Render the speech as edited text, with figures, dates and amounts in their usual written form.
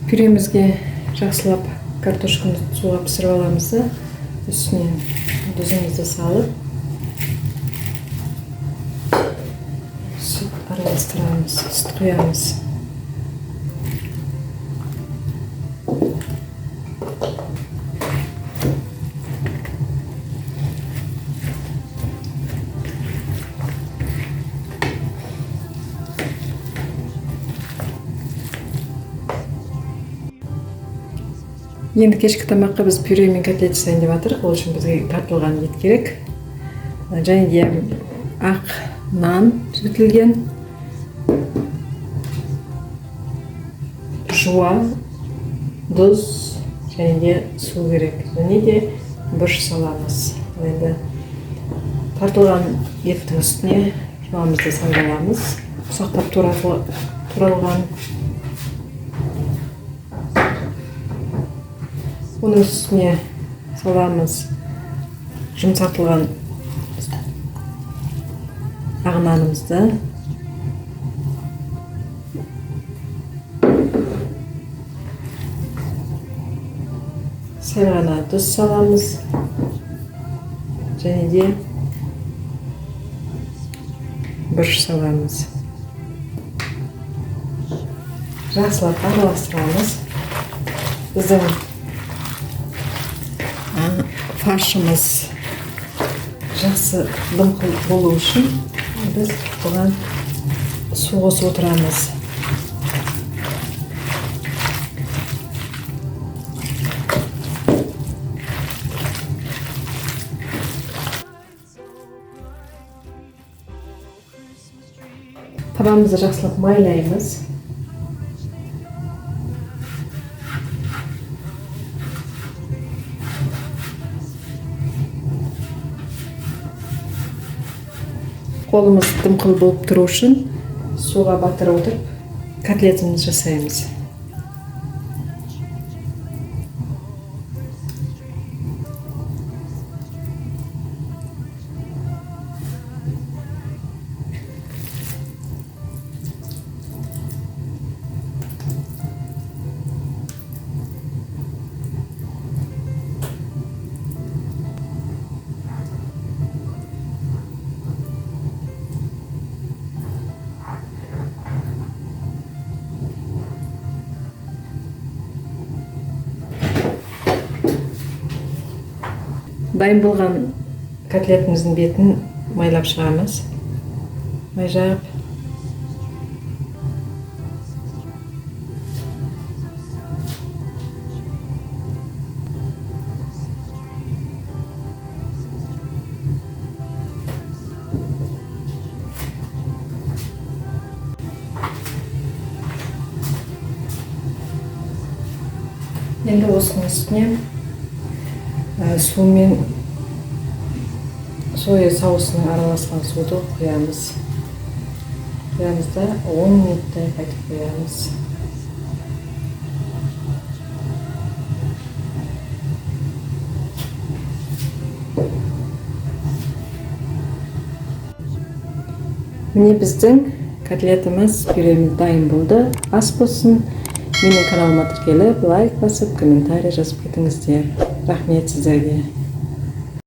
Пюремізге жақсылап картошканы суға пісіріп аламыз да, үстіне тұзымызды салып, сүт араластырамыз, сүт құямыз. Енді кешкі тамаққа біз пюре мен котлет жасайын деп жатырмық. Ол үшін бізге тартылған ет керек. Және де ақ нан жібітілген, жуа, тұз және де су керек. Және де бұрыш саламыз. Енді тартылған еттің үстіне жуамызды саламыз. Ұсақтап туралған. Оның үстіне саламыз жұмсартылған ақ нанымызды. Сәл ғана тұз саламыз. Және де бұрыш саламыз. Жақсылап араластырамыз. Біздің фаршымыз жақсы дымқыл болу үшін біз бұған су қосып отырамыз. Табамызды жақсылап майлаймыз. Қолымыз дымқыл болып тұру үшін суға батырып отырып котлетімізді жасаймыз. Дайын болған котлетіміздің бетін майлап шығамыз. Май жағып. Енді осының үстіне су мен соя соусының араласқан суды құямыз. Құямыз да 10 минуттай қайтып қоямыз. Міне біздің котлетіміз, пюреміз дайын болды. Ас болсын. Менің каналыма тіркеліп, лайк басып, комментарий жазып кетіңіздер. Рахмет сіздерге.